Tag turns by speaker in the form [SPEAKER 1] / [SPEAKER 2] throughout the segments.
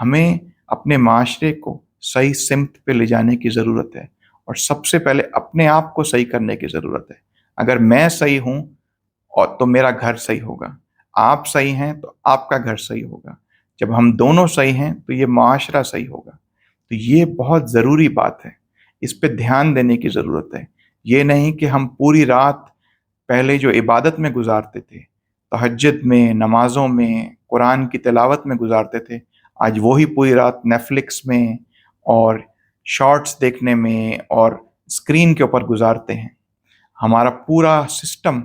[SPEAKER 1] ہمیں اپنے معاشرے کو صحیح سمت پہ لے جانے کی ضرورت ہے، اور سب سے پہلے اپنے آپ کو صحیح کرنے کی ضرورت ہے۔ اگر میں صحیح ہوں اور تو میرا گھر صحیح ہوگا، آپ صحیح ہیں تو آپ کا گھر صحیح ہوگا، جب ہم دونوں صحیح ہیں تو یہ معاشرہ صحیح ہوگا۔ تو یہ بہت ضروری بات ہے، اس پہ دھیان دینے کی ضرورت ہے۔ یہ نہیں کہ ہم پوری رات پہلے جو عبادت میں گزارتے تھے، تہجد میں، نمازوں میں، قرآن کی تلاوت میں گزارتے تھے، آج وہی پوری رات نیٹفلکس میں اور شارٹس دیکھنے میں اور اسکرین کے اوپر گزارتے ہیں۔ ہمارا پورا سسٹم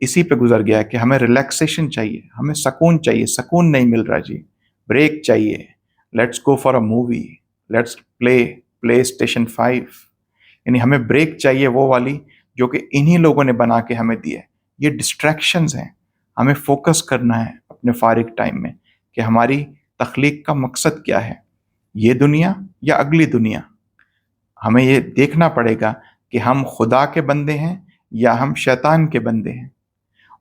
[SPEAKER 1] اسی پہ گزر گیا ہے کہ ہمیں ریلیکسیشن چاہیے، ہمیں سکون چاہیے، سکون نہیں مل رہا جی، بریک چاہیے، let's go for a movie, let's play station 5۔ یعنی ہمیں بریک چاہیے وہ والی جو کہ انہی لوگوں نے بنا کے ہمیں دی ہے۔ یہ ڈسٹریکشنز ہیں، ہمیں فوکس کرنا ہے اپنے فارغ ٹائم میں کہ ہماری تخلیق کا مقصد کیا ہے، یہ دنیا یا اگلی دنیا۔ ہمیں یہ دیکھنا پڑے گا کہ ہم خدا کے بندے ہیں یا ہم شیطان کے بندے ہیں،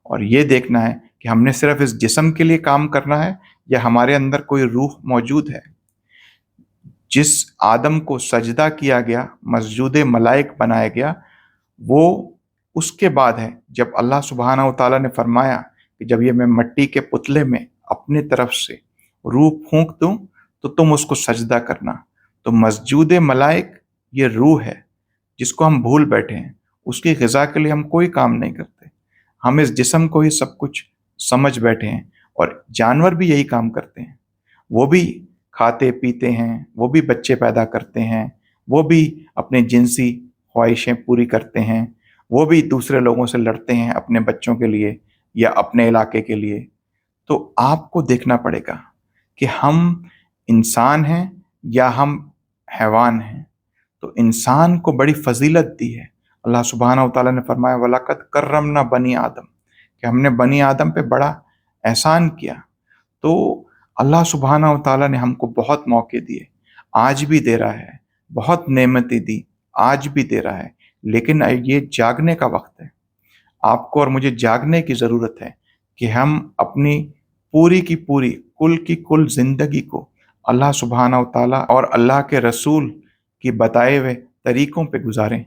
[SPEAKER 1] اور یہ دیکھنا ہے کہ ہم نے صرف اس جسم کے لیے کام کرنا ہے یا ہمارے اندر کوئی روح موجود ہے۔ جس آدم کو سجدہ کیا گیا، مسجود ملائک بنایا گیا، وہ اس کے بعد ہے جب اللہ سبحانہ و تعالیٰ نے فرمایا کہ جب یہ میں مٹی کے پتلے میں اپنی طرف سے روح پھونک دوں تو تم اس کو سجدہ کرنا۔ تو مسجود ملائک یہ روح ہے جس کو ہم بھول بیٹھے ہیں، اس کی غذا کے لیے ہم کوئی کام نہیں کرتے، ہم اس جسم کو ہی سب کچھ سمجھ بیٹھے ہیں۔ اور جانور بھی یہی کام کرتے ہیں، وہ بھی کھاتے پیتے ہیں، وہ بھی بچے پیدا کرتے ہیں، وہ بھی اپنے جنسی خواہشیں پوری کرتے ہیں، وہ بھی دوسرے لوگوں سے لڑتے ہیں اپنے بچوں کے لیے یا اپنے علاقے کے لیے۔ تو آپ کو دیکھنا پڑے گا کہ ہم انسان ہیں یا ہم حیوان ہیں۔ تو انسان کو بڑی فضیلت دی ہے، اللہ سبحانہ و تعالیٰ نے فرمایا وَلَقَدْ كَرَّمْنَا بَنِي آدم، کہ ہم نے بنی آدم پہ بڑا احسان کیا۔ تو اللہ سبحانہ و تعالیٰ نے ہم کو بہت موقع دیے، آج بھی دے رہا ہے، بہت نعمتیں دی، آج بھی دے رہا ہے، لیکن یہ جاگنے کا وقت ہے۔ آپ کو اور مجھے جاگنے کی ضرورت ہے کہ ہم اپنی پوری کی پوری کل کی کل زندگی کو اللہ سبحانہ و تعالیٰ اور اللہ کے رسول کی بتائے ہوئے طریقوں پہ گزاریں،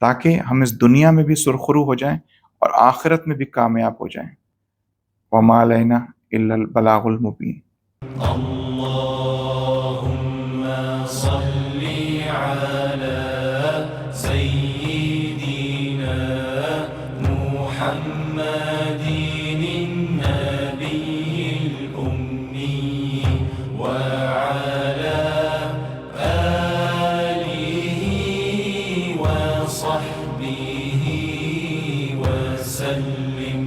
[SPEAKER 1] تاکہ ہم اس دنیا میں بھی سرخرو ہو جائیں اور آخرت میں بھی کامیاب ہو جائیں۔ وَمَا عَلَيْنَا إِلَّا الْبَلَاغُ الْمُبِينُ۔
[SPEAKER 2] اللهم صل على سيدنا محمد النبي الأمي وعلى آله وصحبه وسلم۔